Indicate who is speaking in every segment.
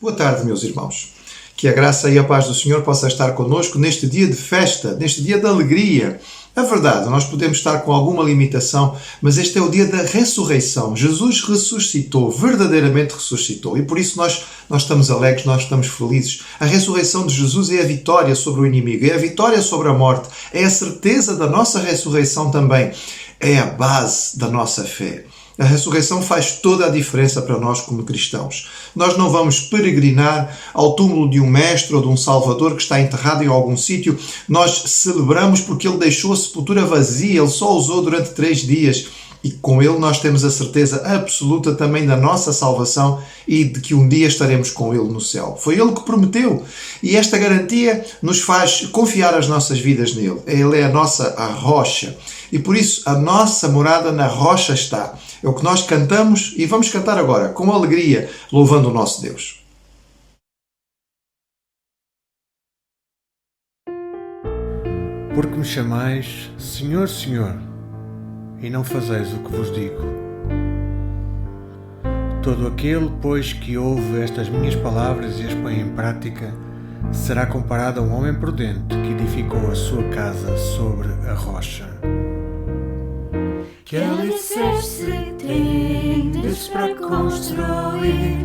Speaker 1: Boa tarde, meus irmãos. Que a graça e a paz do Senhor possa estar connosco neste dia de festa, neste dia de alegria. É verdade, nós podemos estar com alguma limitação, mas este é o dia da ressurreição. Jesus ressuscitou, verdadeiramente ressuscitou. E por isso nós estamos alegres, nós estamos felizes. A ressurreição de Jesus é a vitória sobre o inimigo, é a vitória sobre a morte, é a certeza da nossa ressurreição também. É a base da nossa fé. A ressurreição faz toda a diferença para nós como cristãos. Nós não vamos peregrinar ao túmulo de um mestre ou de um salvador que está enterrado em algum sítio. Nós celebramos porque ele deixou a sepultura vazia, ele só usou durante 3 dias. E com ele nós temos a certeza absoluta também da nossa salvação e de que um dia estaremos com ele no céu. Foi ele que prometeu. E esta garantia nos faz confiar as nossas vidas nele. Ele é a rocha. E por isso a nossa morada na rocha está. É o que nós cantamos e vamos cantar agora, com alegria, louvando o nosso Deus.
Speaker 2: Porque me chamais Senhor, Senhor, e não fazeis o que vos digo. Todo aquele, pois, que ouve estas minhas palavras e as põe em prática, será comparado a um homem prudente que edificou a sua casa sobre a rocha.
Speaker 3: Que alicerce tendes para construir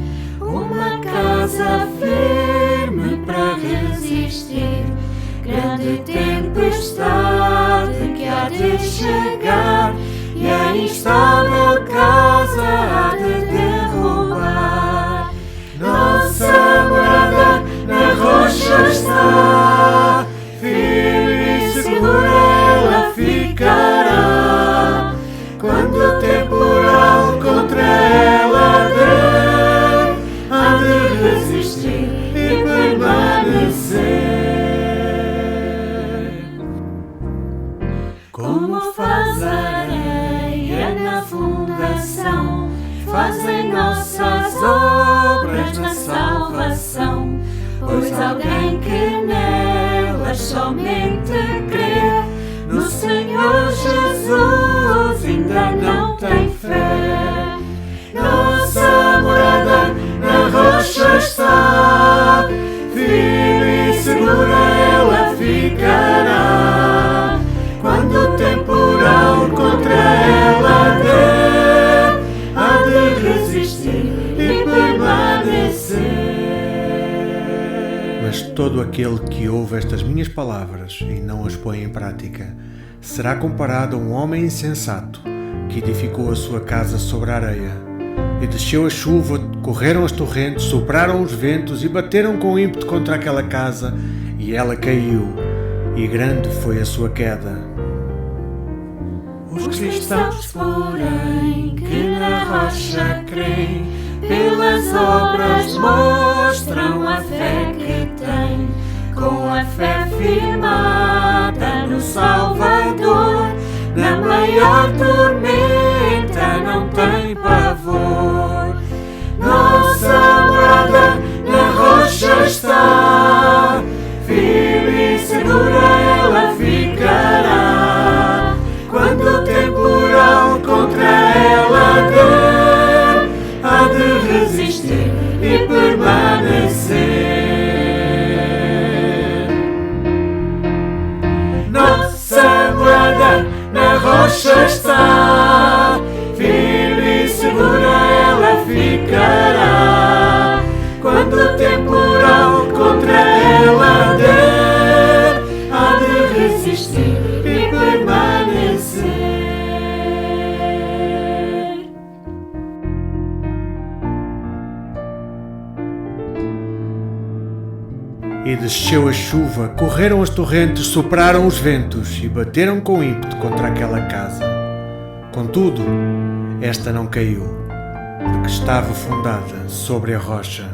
Speaker 3: uma casa firme para resistir grande tempestade que há de chegar e a instável casa há de derrubar. Nossa morada na rocha está, firme e segura ela ficará. Quando o temporal contra ela der, há de resistir e permanecer. Como faz a areia na fundação, fazem nossas obras na salvação. Pois alguém que nelas somente crê, no Senhor Jesus ainda não tem fé. Nossa morada na rocha está, firme e segura ela ficará. Quando o temporal contra ela der, há de resistir e permanecer.
Speaker 2: Mas todo aquele que ouve estas minhas palavras e não as põe em prática, será comparado a um homem insensato que edificou a sua casa sobre a areia. E desceu a chuva, correram as torrentes, sopraram os ventos e bateram com ímpeto contra aquela casa, e ela caiu, e grande foi a sua queda.
Speaker 3: Os cristãos, porém, que na rocha creem, pelas obras mostram a fé que têm. Com a fé firmada no Salvador, na maior tormenta não tem pavor. Nossa morada na rocha está, firme e segura ela ficará. Quando o temporal contra ela der, há de resistir e permanecer. Nossa morada na rocha está, firme e segura ela ficará. Quando o temporal contra ela der, há de resistir e permanecer.
Speaker 2: E desceu a chuva, correram as torrentes, sopraram os ventos e bateram com ímpeto contra aquela casa. Contudo, esta não caiu, porque estava fundada sobre a rocha.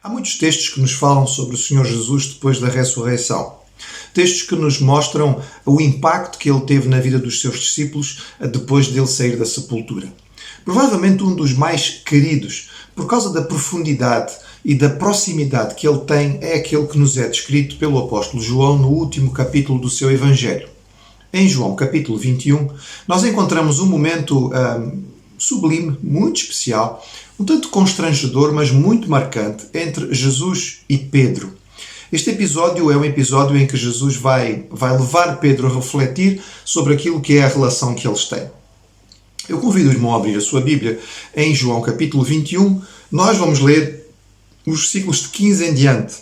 Speaker 1: Há muitos textos que nos falam sobre o Senhor Jesus depois da ressurreição. Textos que nos mostram o impacto que ele teve na vida dos seus discípulos depois dele sair da sepultura. Provavelmente um dos mais queridos, por causa da profundidade e da proximidade que ele tem é aquele que nos é descrito pelo apóstolo João no último capítulo do seu Evangelho. Em João capítulo 21, nós encontramos um momento sublime, muito especial, um tanto constrangedor, mas muito marcante, entre Jesus e Pedro. Este episódio é um episódio em que Jesus vai levar Pedro a refletir sobre aquilo que é a relação que eles têm. Eu convido o irmão a abrir a sua Bíblia em João capítulo 21. Nós vamos ler os versículos de 15 em diante.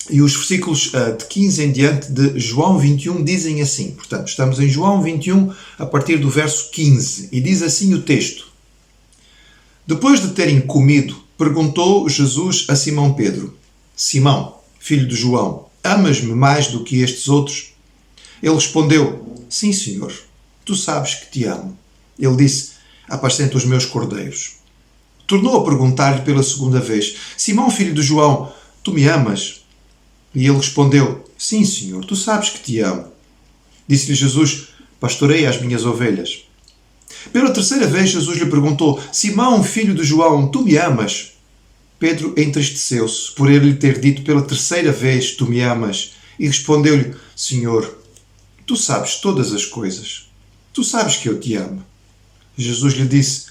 Speaker 1: E os versículos de 15 em diante de João 21 dizem assim. Portanto, estamos em João 21 a partir do verso 15. E diz assim o texto. Depois de terem comido, perguntou Jesus a Simão Pedro: Simão, filho de João, amas-me mais do que estes outros? Ele respondeu: Sim, Senhor, tu sabes que te amo. Ele disse: Apacenta os meus cordeiros. Tornou a perguntar-lhe pela segunda vez: Simão, filho de João, tu me amas? E ele respondeu: Sim, Senhor, tu sabes que te amo. Disse-lhe Jesus: Pastorei as minhas ovelhas. Pela terceira vez Jesus lhe perguntou: Simão, filho de João, tu me amas? Pedro entristeceu-se por ele lhe ter dito pela terceira vez: Tu me amas? E respondeu-lhe: Senhor, tu sabes todas as coisas. Tu sabes que eu te amo. Jesus lhe disse: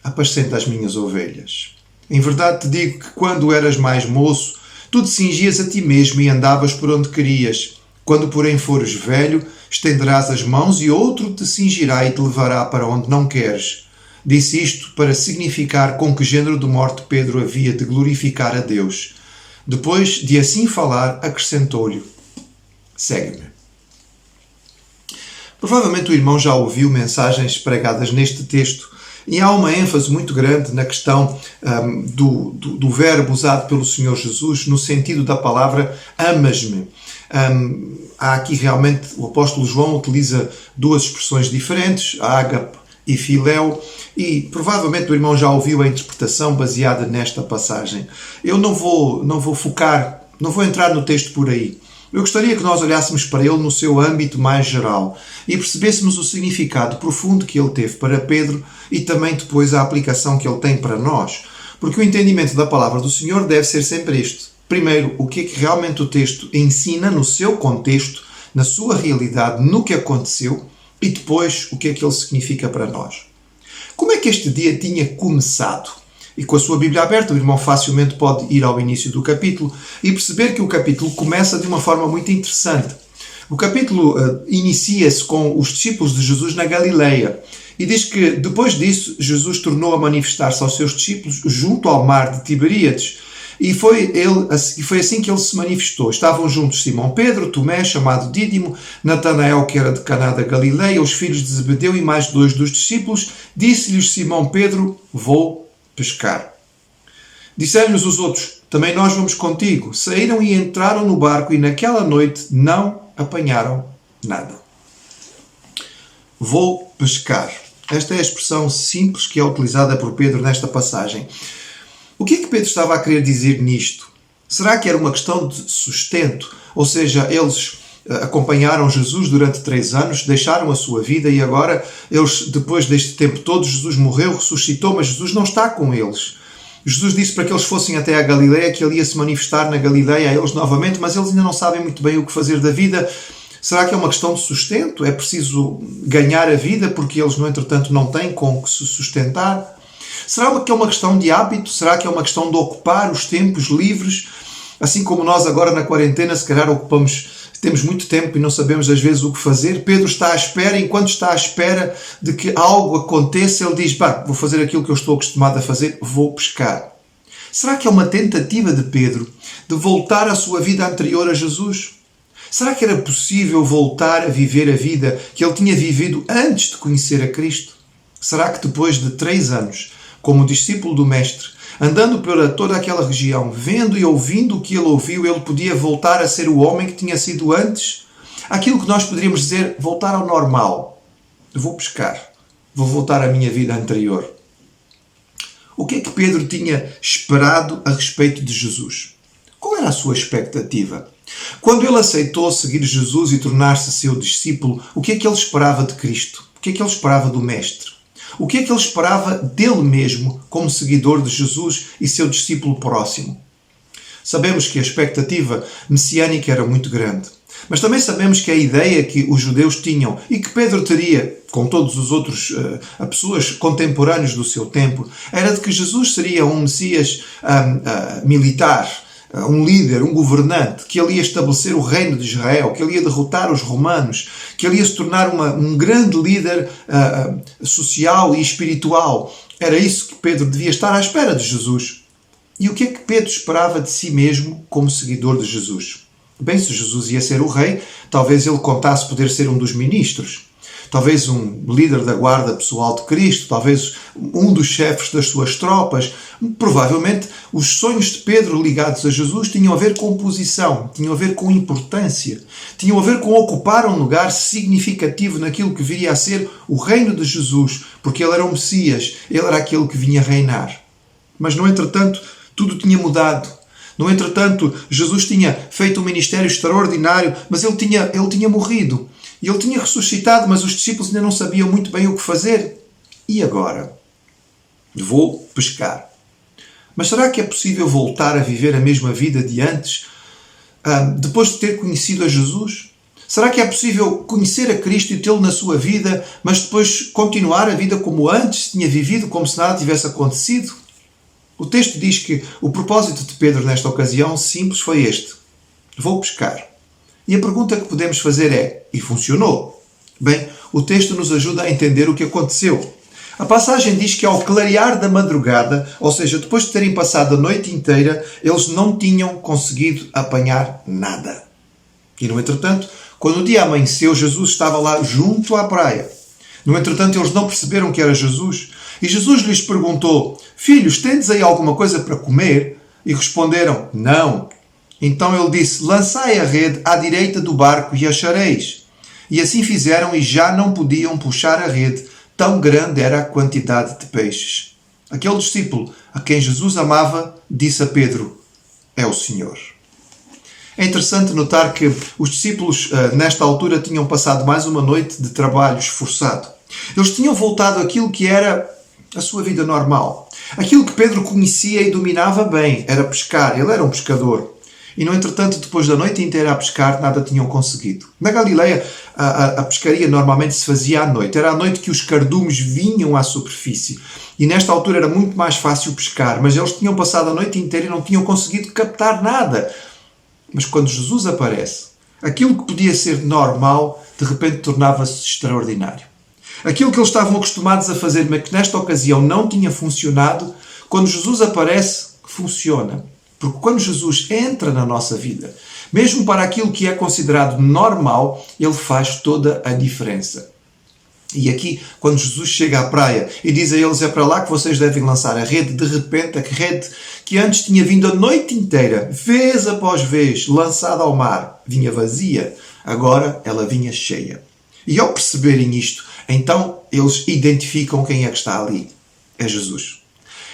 Speaker 1: Apacenta as minhas ovelhas. Em verdade te digo que quando eras mais moço, tu te cingias a ti mesmo e andavas por onde querias. Quando, porém, fores velho, estenderás as mãos e outro te cingirá e te levará para onde não queres. Disse isto para significar com que género de morte Pedro havia de glorificar a Deus. Depois de assim falar, acrescentou-lhe: Segue-me. Provavelmente o irmão já ouviu mensagens pregadas neste texto e há uma ênfase muito grande na questão do verbo usado pelo Senhor Jesus no sentido da palavra amas-me. Há aqui realmente, o apóstolo João utiliza duas expressões diferentes, ágape e filéu, e provavelmente o irmão já ouviu a interpretação baseada nesta passagem. Eu não vou entrar no texto por aí. Eu gostaria que nós olhássemos para ele no seu âmbito mais geral e percebêssemos o significado profundo que ele teve para Pedro e também depois a aplicação que ele tem para nós. Porque o entendimento da palavra do Senhor deve ser sempre este. Primeiro, o que é que realmente o texto ensina no seu contexto, na sua realidade, no que aconteceu, e depois o que é que ele significa para nós. Como é que este dia tinha começado? E com a sua Bíblia aberta, o irmão facilmente pode ir ao início do capítulo e perceber que o capítulo começa de uma forma muito interessante. O capítulo inicia-se com os discípulos de Jesus na Galileia e diz que depois disso Jesus tornou a manifestar-se aos seus discípulos junto ao mar de Tiberíades e foi assim que ele se manifestou. Estavam juntos Simão Pedro, Tomé, chamado Dídimo, Natanael, que era de Caná da Galileia, os filhos de Zebedeu e mais 2 dos discípulos. Disse-lhes Simão Pedro: Vou pescar. Disseram-lhes os outros: Também nós vamos contigo. Saíram e entraram no barco e naquela noite não apanharam nada. Vou pescar. Esta é a expressão simples que é utilizada por Pedro nesta passagem. O que é que Pedro estava a querer dizer nisto? Será que era uma questão de sustento? Ou seja, eles acompanharam Jesus durante 3 anos, deixaram a sua vida e agora, depois deste tempo todo, Jesus morreu, ressuscitou, mas Jesus não está com eles. Jesus disse para que eles fossem até a Galileia, que ele ia se manifestar na Galileia a eles novamente, mas eles ainda não sabem muito bem o que fazer da vida. Será que é uma questão de sustento? É preciso ganhar a vida porque eles, no entretanto, não têm com que se sustentar? Será que é uma questão de hábito? Será que é uma questão de ocupar os tempos livres? Assim como nós agora na quarentena, se calhar temos muito tempo e não sabemos às vezes o que fazer. Pedro está à espera, e enquanto está à espera de que algo aconteça, ele diz: vou fazer aquilo que eu estou acostumado a fazer, vou pescar. Será que é uma tentativa de Pedro de voltar à sua vida anterior a Jesus? Será que era possível voltar a viver a vida que ele tinha vivido antes de conhecer a Cristo? Será que depois de 3 anos, como discípulo do Mestre, andando por toda aquela região, vendo e ouvindo o que ele ouviu, ele podia voltar a ser o homem que tinha sido antes? Aquilo que nós poderíamos dizer, voltar ao normal. Vou pescar. Vou voltar à minha vida anterior. O que é que Pedro tinha esperado a respeito de Jesus? Qual era a sua expectativa? Quando ele aceitou seguir Jesus e tornar-se seu discípulo, o que é que ele esperava de Cristo? O que é que ele esperava do Mestre? O que é que ele esperava dele mesmo como seguidor de Jesus e seu discípulo próximo? Sabemos que a expectativa messiânica era muito grande. Mas também sabemos que a ideia que os judeus tinham e que Pedro teria com todos os outros pessoas contemporâneos do seu tempo, era de que Jesus seria um Messias militar, um líder, um governante, que ele ia estabelecer o reino de Israel, que ele ia derrotar os romanos, que ele ia se tornar um grande líder social e espiritual. Era isso que Pedro devia estar à espera de Jesus. E o que é que Pedro esperava de si mesmo como seguidor de Jesus? Bem, se Jesus ia ser o rei, talvez ele contasse poder ser um dos ministros. Talvez um líder da guarda pessoal de Cristo, talvez um dos chefes das suas tropas. Provavelmente os sonhos de Pedro ligados a Jesus tinham a ver com posição, tinham a ver com importância, tinham a ver com ocupar um lugar significativo naquilo que viria a ser o reino de Jesus, porque ele era o Messias, ele era aquele que vinha reinar. Mas, no entretanto, tudo tinha mudado. No entretanto, Jesus tinha feito um ministério extraordinário, mas ele tinha morrido. E ele tinha ressuscitado, mas os discípulos ainda não sabiam muito bem o que fazer. E agora? Vou pescar. Mas será que é possível voltar a viver a mesma vida de antes, depois de ter conhecido a Jesus? Será que é possível conhecer a Cristo e tê-lo na sua vida, mas depois continuar a vida como antes tinha vivido, como se nada tivesse acontecido? O texto diz que o propósito de Pedro nesta ocasião simples foi este: vou pescar. E a pergunta que podemos fazer é: e funcionou? Bem, o texto nos ajuda a entender o que aconteceu. A passagem diz que ao clarear da madrugada, ou seja, depois de terem passado a noite inteira, eles não tinham conseguido apanhar nada. E no entretanto, quando o dia amanheceu, Jesus estava lá junto à praia. No entretanto, eles não perceberam que era Jesus. E Jesus lhes perguntou: filhos, tendes aí alguma coisa para comer? E responderam: não. Então ele disse: lançai a rede à direita do barco e achareis. E assim fizeram e já não podiam puxar a rede, tão grande era a quantidade de peixes. Aquele discípulo a quem Jesus amava disse a Pedro: é o Senhor. É interessante notar que os discípulos nesta altura tinham passado mais uma noite de trabalho esforçado. Eles tinham voltado àquilo que era a sua vida normal. Aquilo que Pedro conhecia e dominava bem era pescar. Ele era um pescador. E, no entretanto, depois da noite inteira a pescar, nada tinham conseguido. Na Galileia, a pescaria normalmente se fazia à noite. Era à noite que os cardumes vinham à superfície. E nesta altura era muito mais fácil pescar. Mas eles tinham passado a noite inteira e não tinham conseguido captar nada. Mas quando Jesus aparece, aquilo que podia ser normal, de repente tornava-se extraordinário. Aquilo que eles estavam acostumados a fazer, mas que nesta ocasião não tinha funcionado, quando Jesus aparece, funciona. Porque quando Jesus entra na nossa vida, mesmo para aquilo que é considerado normal, ele faz toda a diferença. E aqui, quando Jesus chega à praia e diz a eles: é para lá que vocês devem lançar a rede, de repente a rede que antes tinha vindo a noite inteira, vez após vez, lançada ao mar, vinha vazia, agora ela vinha cheia. E ao perceberem isto, então eles identificam quem é que está ali. É Jesus.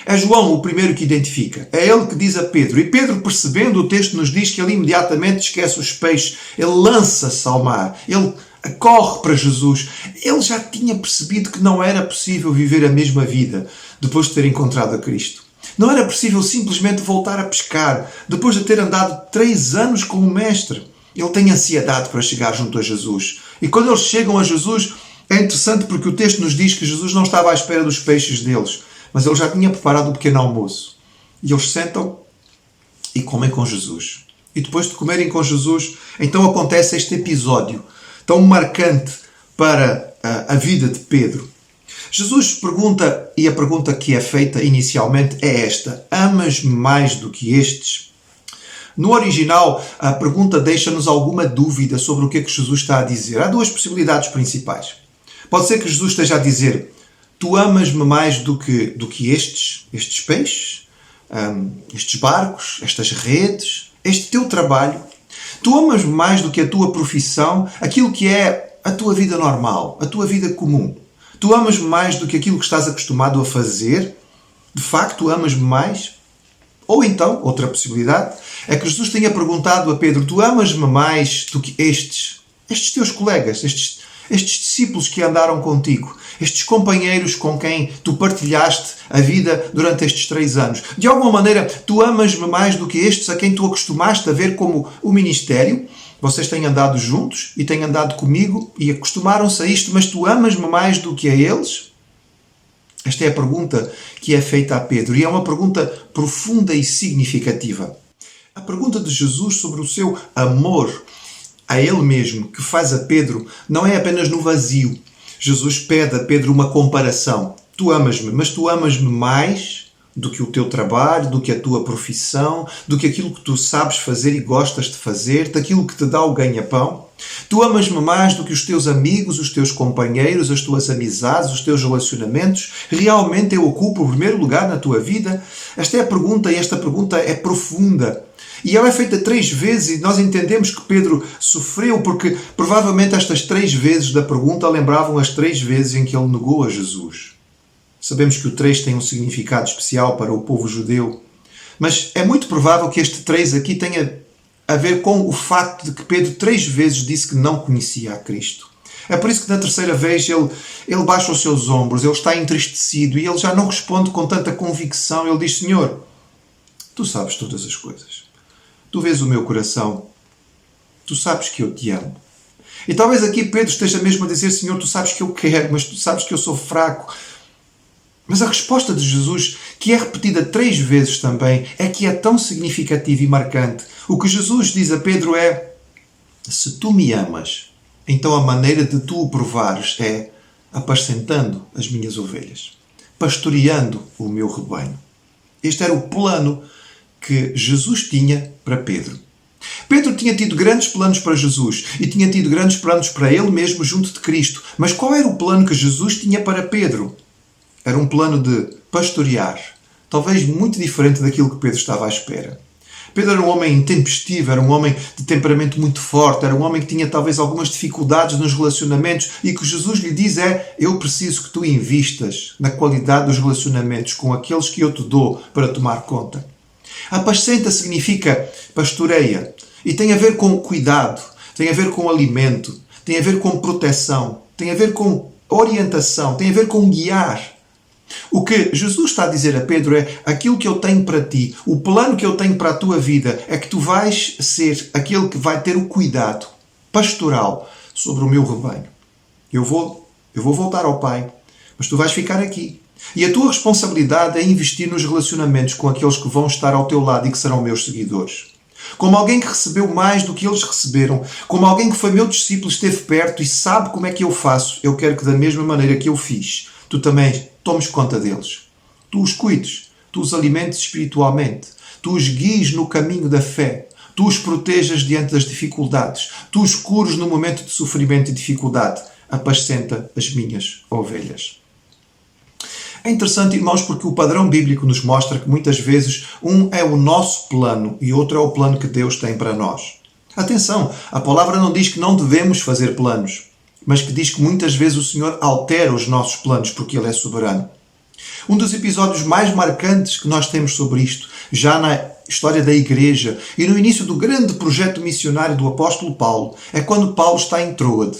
Speaker 1: É João o primeiro que identifica. É ele que diz a Pedro. E Pedro, percebendo, o texto nos diz que ele imediatamente esquece os peixes. Ele lança-se ao mar. Ele corre para Jesus. Ele já tinha percebido que não era possível viver a mesma vida depois de ter encontrado a Cristo. Não era possível simplesmente voltar a pescar depois de ter andado 3 anos com o Mestre. Ele tem ansiedade para chegar junto a Jesus. E quando eles chegam a Jesus, é interessante porque o texto nos diz que Jesus não estava à espera dos peixes deles, mas ele já tinha preparado o pequeno almoço. E eles sentam e comem com Jesus. E depois de comerem com Jesus, então acontece este episódio tão marcante para a vida de Pedro. Jesus pergunta, e a pergunta que é feita inicialmente é esta: amas-me mais do que estes? No original, a pergunta deixa-nos alguma dúvida sobre o que é que Jesus está a dizer. Há 2 possibilidades principais. Pode ser que Jesus esteja a dizer: tu amas-me mais do que estes peixes, estes barcos, estas redes, este teu trabalho. Tu amas-me mais do que a tua profissão, aquilo que é a tua vida normal, a tua vida comum. Tu amas-me mais do que aquilo que estás acostumado a fazer. De facto, amas-me mais? Ou então, outra possibilidade, é que Jesus tenha perguntado a Pedro: tu amas-me mais do que estes teus colegas, estes discípulos que andaram contigo, estes companheiros com quem tu partilhaste a vida durante estes 3 anos. De alguma maneira, tu amas-me mais do que estes a quem tu acostumaste a ver como o ministério. Vocês têm andado juntos e têm andado comigo e acostumaram-se a isto, mas tu amas-me mais do que a eles? Esta é a pergunta que é feita a Pedro e é uma pergunta profunda e significativa. A pergunta de Jesus sobre o seu amor a Ele mesmo, que faz a Pedro, não é apenas no vazio. Jesus pede a Pedro uma comparação. Tu amas-me, mas tu amas-me mais do que o teu trabalho, do que a tua profissão, do que aquilo que tu sabes fazer e gostas de fazer, daquilo que te dá o ganha-pão. Tu amas-me mais do que os teus amigos, os teus companheiros, as tuas amizades, os teus relacionamentos. Realmente eu ocupo o primeiro lugar na tua vida? Esta é a pergunta e esta pergunta é profunda. E ela é feita 3 vezes e nós entendemos que Pedro sofreu porque provavelmente estas 3 vezes da pergunta lembravam as 3 vezes em que ele negou a Jesus. Sabemos que o 3 tem um significado especial para o povo judeu, mas é muito provável que este 3 aqui tenha a ver com o facto de que Pedro 3 vezes disse que não conhecia a Cristo. É por isso que na 3ª vez ele baixa os seus ombros, ele está entristecido e ele já não responde com tanta convicção. Ele diz: Senhor, tu sabes todas as coisas. Tu vês o meu coração. Tu sabes que eu te amo. E talvez aqui Pedro esteja mesmo a dizer: Senhor, tu sabes que eu quero, mas tu sabes que eu sou fraco. Mas a resposta de Jesus, que é repetida 3 vezes também, é que é tão significativa e marcante. O que Jesus diz a Pedro é: se tu me amas, então a maneira de tu o provares é apacentando as minhas ovelhas, pastoreando o meu rebanho. Este era o plano que Jesus tinha para Pedro. Pedro tinha tido grandes planos para Jesus e tinha tido grandes planos para ele mesmo junto de Cristo. Mas qual era o plano que Jesus tinha para Pedro? Era um plano de pastorear, talvez muito diferente daquilo que Pedro estava à espera. Pedro era um homem intempestivo, era um homem de temperamento muito forte, era um homem que tinha talvez algumas dificuldades nos relacionamentos e o que Jesus lhe diz é: eu preciso que tu invistas na qualidade dos relacionamentos com aqueles que eu te dou para tomar conta. Apacenta significa pastoreia e tem a ver com cuidado, tem a ver com alimento, tem a ver com proteção, tem a ver com orientação, tem a ver com guiar. O que Jesus está a dizer a Pedro é: aquilo que eu tenho para ti, o plano que eu tenho para a tua vida é que tu vais ser aquele que vai ter o cuidado pastoral sobre o meu rebanho. Eu vou voltar ao Pai, mas tu vais ficar aqui. E a tua responsabilidade é investir nos relacionamentos com aqueles que vão estar ao teu lado e que serão meus seguidores. Como alguém que recebeu mais do que eles receberam, como alguém que foi meu discípulo, esteve perto e sabe como é que eu faço, eu quero que da mesma maneira que eu fiz, tu também tomes conta deles. Tu os cuides, tu os alimentes espiritualmente, tu os guies no caminho da fé, tu os protejas diante das dificuldades, tu os cures no momento de sofrimento e dificuldade. Apacenta as minhas ovelhas. É interessante, irmãos, porque o padrão bíblico nos mostra que muitas vezes um é o nosso plano e outro é o plano que Deus tem para nós. Atenção, a palavra não diz que não devemos fazer planos, mas que diz que muitas vezes o Senhor altera os nossos planos porque Ele é soberano. Um dos episódios mais marcantes que nós temos sobre isto, já na história da Igreja e no início do grande projeto missionário do apóstolo Paulo, é quando Paulo está em Troade.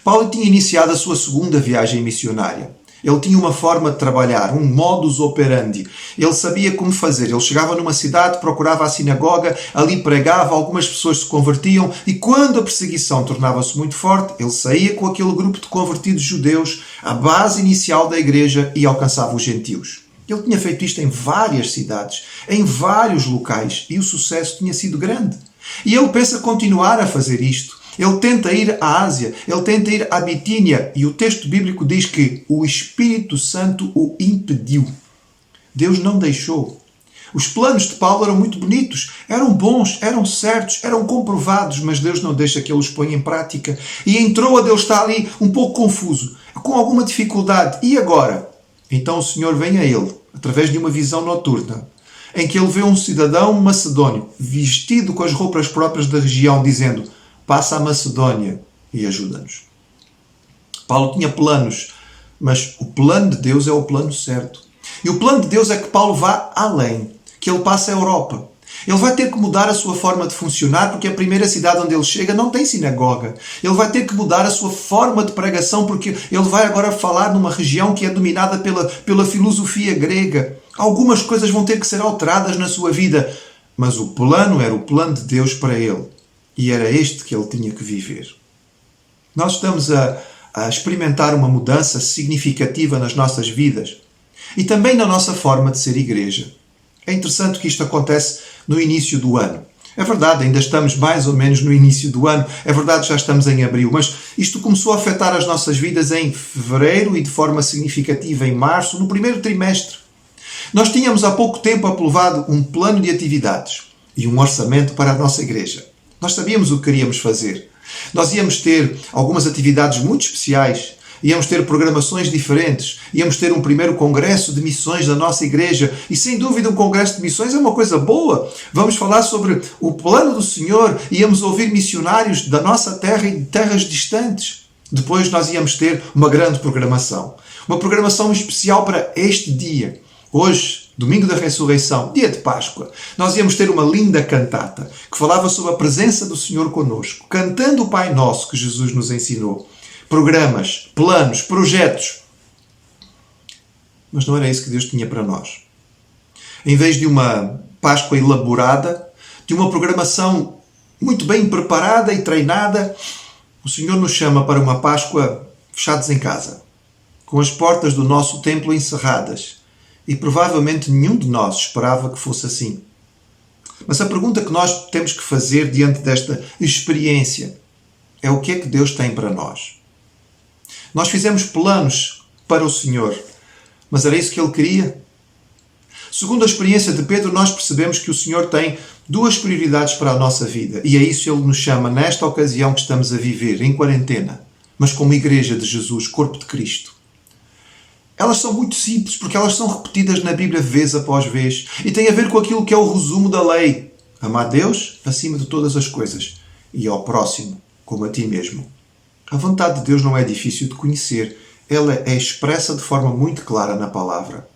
Speaker 1: Paulo tinha iniciado a sua 2ª viagem missionária. Ele tinha uma forma de trabalhar, um modus operandi. Ele sabia como fazer. Ele chegava numa cidade, procurava a sinagoga, ali pregava, algumas pessoas se convertiam e quando a perseguição tornava-se muito forte, ele saía com aquele grupo de convertidos judeus, a base inicial da igreja, e alcançava os gentios. Ele tinha feito isto em várias cidades, em vários locais, e o sucesso tinha sido grande. E ele pensa continuar a fazer isto. Ele tenta ir à Ásia, ele tenta ir à Bitínia e o texto bíblico diz que o Espírito Santo o impediu. Deus não deixou. Os planos de Paulo eram muito bonitos, eram bons, eram certos, eram comprovados, mas Deus não deixa que ele os ponha em prática. E em Troade ele está ali um pouco confuso, com alguma dificuldade. E agora? Então o Senhor vem a ele, através de uma visão noturna, em que ele vê um cidadão macedônio, vestido com as roupas próprias da região, dizendo: passa a Macedónia e ajuda-nos. Paulo tinha planos, mas o plano de Deus é o plano certo. E o plano de Deus é que Paulo vá além, que ele passe a Europa. Ele vai ter que mudar a sua forma de funcionar, porque a primeira cidade onde ele chega não tem sinagoga. Ele vai ter que mudar a sua forma de pregação, porque ele vai agora falar numa região que é dominada pela filosofia grega. Algumas coisas vão ter que ser alteradas na sua vida. Mas o plano era o plano de Deus para ele. E era este que ele tinha que viver. Nós estamos a experimentar uma mudança significativa nas nossas vidas. E também na nossa forma de ser igreja. É interessante que isto acontece no início do ano. É verdade, ainda estamos mais ou menos no início do ano. É verdade, já estamos em abril. Mas isto começou a afetar as nossas vidas em fevereiro e de forma significativa em março, no primeiro trimestre. Nós tínhamos há pouco tempo aprovado um plano de atividades e um orçamento para a nossa igreja. Nós sabíamos o que queríamos fazer. Nós íamos ter algumas atividades muito especiais, íamos ter programações diferentes, íamos ter um primeiro congresso de missões da nossa igreja e, sem dúvida, um congresso de missões é uma coisa boa. Vamos falar sobre o plano do Senhor, íamos ouvir missionários da nossa terra e de terras distantes. Depois nós íamos ter uma grande programação. Uma programação especial para este dia. Hoje, domingo da ressurreição, dia de Páscoa, nós íamos ter uma linda cantata que falava sobre a presença do Senhor conosco, cantando o Pai Nosso que Jesus nos ensinou. Programas, planos, projetos. Mas não era isso que Deus tinha para nós. Em vez de uma Páscoa elaborada, de uma programação muito bem preparada e treinada, o Senhor nos chama para uma Páscoa fechados em casa, com as portas do nosso templo encerradas. E provavelmente nenhum de nós esperava que fosse assim. Mas a pergunta que nós temos que fazer diante desta experiência é: o que é que Deus tem para nós? Nós fizemos planos para o Senhor, mas era isso que Ele queria? Segundo a experiência de Pedro, nós percebemos que o Senhor tem duas prioridades para a nossa vida. E é isso Ele nos chama nesta ocasião que estamos a viver, em quarentena, mas como Igreja de Jesus, Corpo de Cristo. Elas são muito simples, porque elas são repetidas na Bíblia vez após vez. E têm a ver com aquilo que é o resumo da lei. Amar a Deus acima de todas as coisas. E ao próximo, como a ti mesmo. A vontade de Deus não é difícil de conhecer. Ela é expressa de forma muito clara na palavra.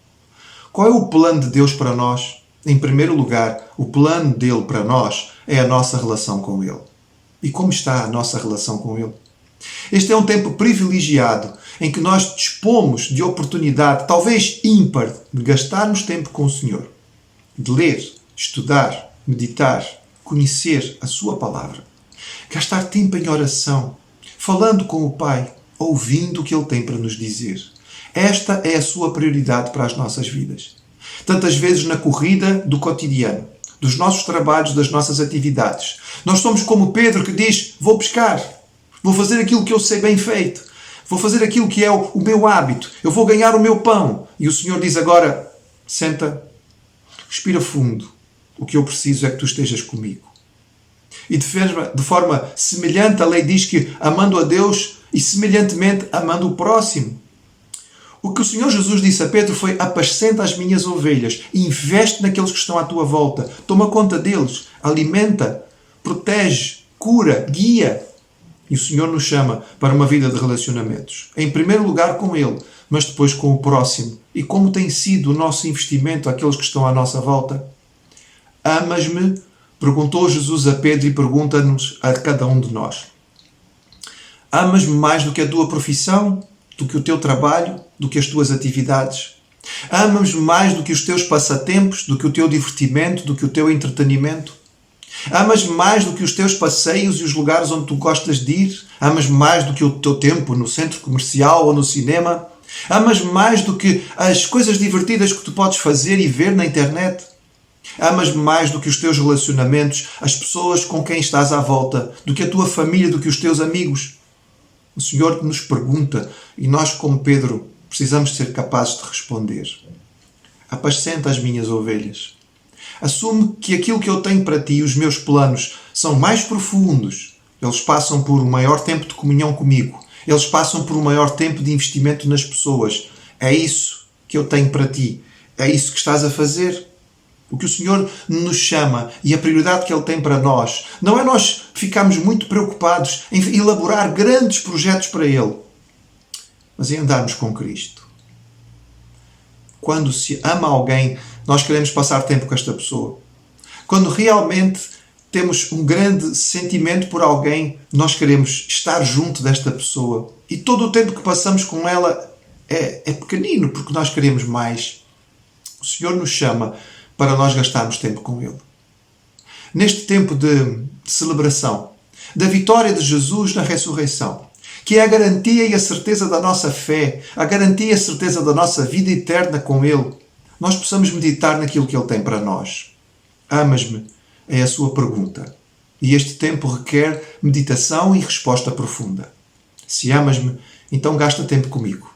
Speaker 1: Qual é o plano de Deus para nós? Em primeiro lugar, o plano dele para nós é a nossa relação com Ele. E como está a nossa relação com Ele? Este é um tempo privilegiado em que nós dispomos de oportunidade, talvez ímpar, de gastarmos tempo com o Senhor. De ler, estudar, meditar, conhecer a Sua palavra. Gastar tempo em oração, falando com o Pai, ouvindo o que Ele tem para nos dizer. Esta é a Sua prioridade para as nossas vidas. Tantas vezes na corrida do cotidiano, dos nossos trabalhos, das nossas atividades, nós somos como Pedro que diz: vou pescar, vou fazer aquilo que eu sei bem feito, vou fazer aquilo que é o meu hábito, eu vou ganhar o meu pão. E o Senhor diz agora: senta, respira fundo, o que eu preciso é que tu estejas comigo. E de forma semelhante, a lei diz que amando a Deus e semelhantemente amando o próximo. O que o Senhor Jesus disse a Pedro foi: apascenta as minhas ovelhas, investe naqueles que estão à tua volta, toma conta deles, alimenta, protege, cura, guia. E o Senhor nos chama para uma vida de relacionamentos. Em primeiro lugar com Ele, mas depois com o próximo. E como tem sido o nosso investimento àqueles que estão à nossa volta? Amas-me? Perguntou Jesus a Pedro e pergunta-nos a cada um de nós. Amas-me mais do que a tua profissão? Do que o teu trabalho? Do que as tuas atividades? Amas-me mais do que os teus passatempos? Do que o teu divertimento? Do que o teu entretenimento? Amas-me mais do que os teus passeios e os lugares onde tu gostas de ir? Amas-me mais do que o teu tempo no centro comercial ou no cinema? Amas-me mais do que as coisas divertidas que tu podes fazer e ver na internet? Amas-me mais do que os teus relacionamentos, as pessoas com quem estás à volta, do que a tua família, do que os teus amigos? O Senhor nos pergunta e nós, como Pedro, precisamos ser capazes de responder. Apascenta as minhas ovelhas. Assume que aquilo que eu tenho para ti, os meus planos, são mais profundos. Eles passam por um maior tempo de comunhão comigo. Eles passam por um maior tempo de investimento nas pessoas. É isso que eu tenho para ti. É isso que estás a fazer. O que o Senhor nos chama e a prioridade que Ele tem para nós não é nós ficarmos muito preocupados em elaborar grandes projetos para Ele, mas em andarmos com Cristo. Quando se ama alguém, nós queremos passar tempo com esta pessoa. Quando realmente temos um grande sentimento por alguém, nós queremos estar junto desta pessoa. E todo o tempo que passamos com ela é pequenino, porque nós queremos mais. O Senhor nos chama para nós gastarmos tempo com Ele. Neste tempo de celebração da vitória de Jesus na ressurreição, que é a garantia e a certeza da nossa fé, a garantia e a certeza da nossa vida eterna com Ele, nós possamos meditar naquilo que Ele tem para nós. Amas-me? É a sua pergunta. E este tempo requer meditação e resposta profunda. Se amas-me, então gasta tempo comigo.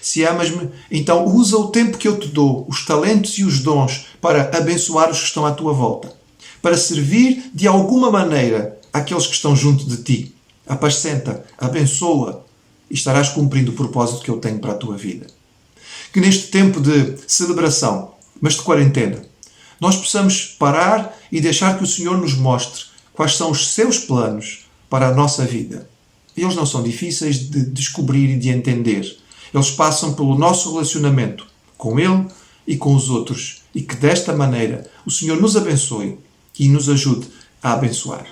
Speaker 1: Se amas-me, então usa o tempo que eu te dou, os talentos e os dons, para abençoar os que estão à tua volta. Para servir de alguma maneira àqueles que estão junto de ti. Apascenta, abençoa e estarás cumprindo o propósito que eu tenho para a tua vida. Que neste tempo de celebração, mas de quarentena, nós possamos parar e deixar que o Senhor nos mostre quais são os seus planos para a nossa vida. Eles não são difíceis de descobrir e de entender. Eles passam pelo nosso relacionamento com Ele e com os outros. E que desta maneira o Senhor nos abençoe e nos ajude a abençoar.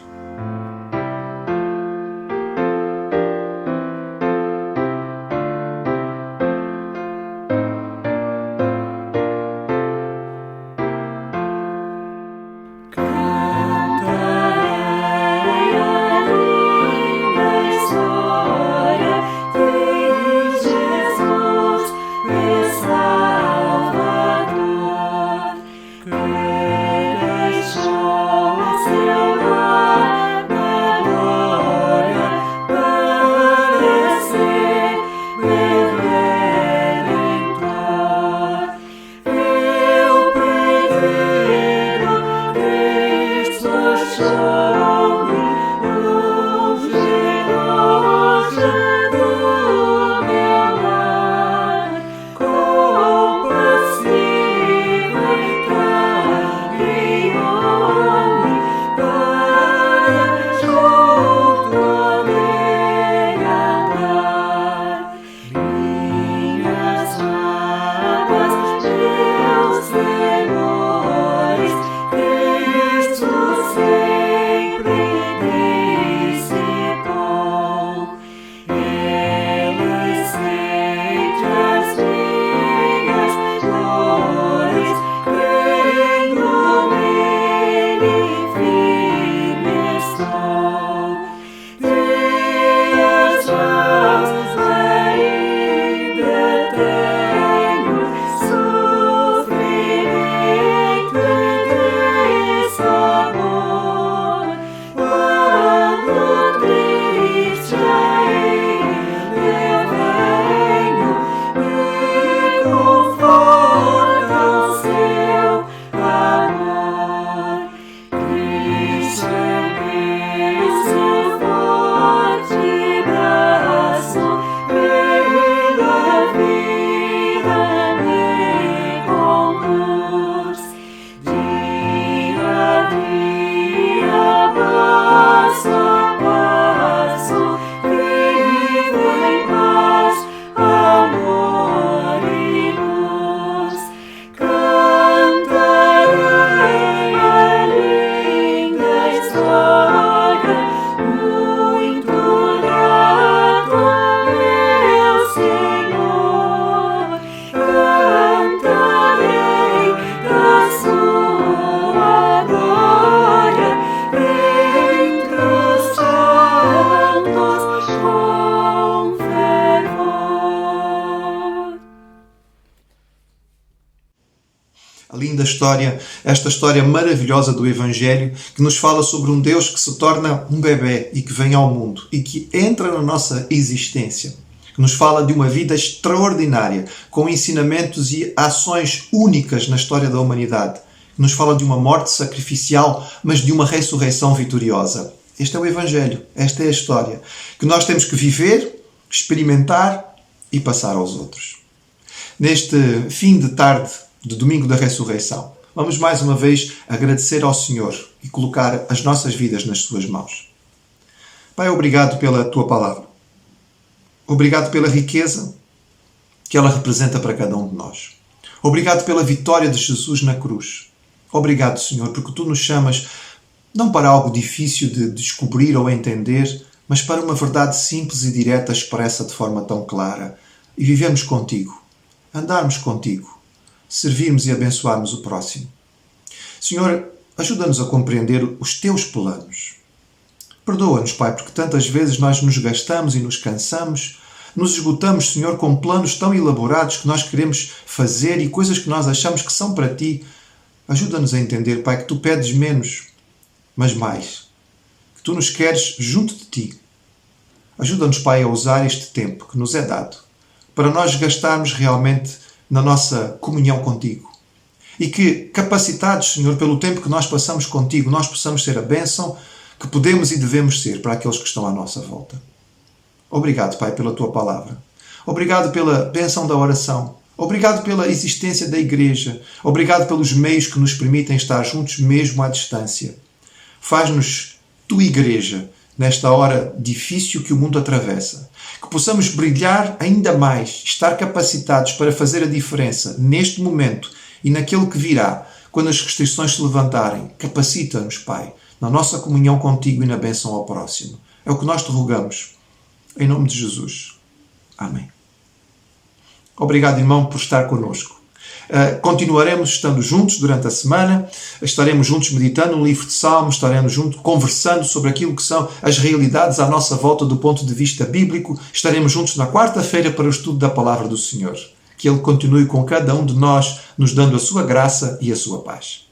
Speaker 1: A linda história, esta história maravilhosa do Evangelho, que nos fala sobre um Deus que se torna um bebé e que vem ao mundo e que entra na nossa existência, que nos fala de uma vida extraordinária, com ensinamentos e ações únicas na história da humanidade, que nos fala de uma morte sacrificial, mas de uma ressurreição vitoriosa. Este é o Evangelho, esta é a história, que nós temos que viver, experimentar e passar aos outros. Neste fim de tarde de domingo da ressurreição, vamos mais uma vez agradecer ao Senhor e colocar as nossas vidas nas suas mãos. Pai, obrigado pela tua palavra. Obrigado pela riqueza que ela representa para cada um de nós. Obrigado pela vitória de Jesus na cruz. Obrigado, Senhor, porque Tu nos chamas não para algo difícil de descobrir ou entender, mas para uma verdade simples e direta expressa de forma tão clara. E vivemos contigo, andarmos contigo, servirmos e abençoarmos o próximo. Senhor, ajuda-nos a compreender os Teus planos. Perdoa-nos, Pai, porque tantas vezes nós nos gastamos e nos cansamos, nos esgotamos, Senhor, com planos tão elaborados que nós queremos fazer e coisas que nós achamos que são para Ti. Ajuda-nos a entender, Pai, que Tu pedes menos, mas mais. Que Tu nos queres junto de Ti. Ajuda-nos, Pai, a usar este tempo que nos é dado para nós gastarmos realmente na nossa comunhão contigo. E que, capacitados, Senhor, pelo tempo que nós passamos contigo, nós possamos ser a bênção que podemos e devemos ser para aqueles que estão à nossa volta. Obrigado, Pai, pela Tua palavra. Obrigado pela bênção da oração. Obrigado pela existência da Igreja. Obrigado pelos meios que nos permitem estar juntos mesmo à distância. Faz-nos Tua Igreja nesta hora difícil que o mundo atravessa. Que possamos brilhar ainda mais, estar capacitados para fazer a diferença neste momento e naquele que virá, quando as restrições se levantarem. Capacita-nos, Pai, na nossa comunhão contigo e na bênção ao próximo. É o que nós te rogamos. Em nome de Jesus. Amém. Obrigado, irmão, por estar connosco. Continuaremos estando juntos durante a semana, estaremos juntos meditando no livro de Salmos, estaremos juntos conversando sobre aquilo que são as realidades à nossa volta do ponto de vista bíblico, estaremos juntos na quarta-feira para o estudo da Palavra do Senhor. Que Ele continue com cada um de nós, nos dando a sua graça e a sua paz.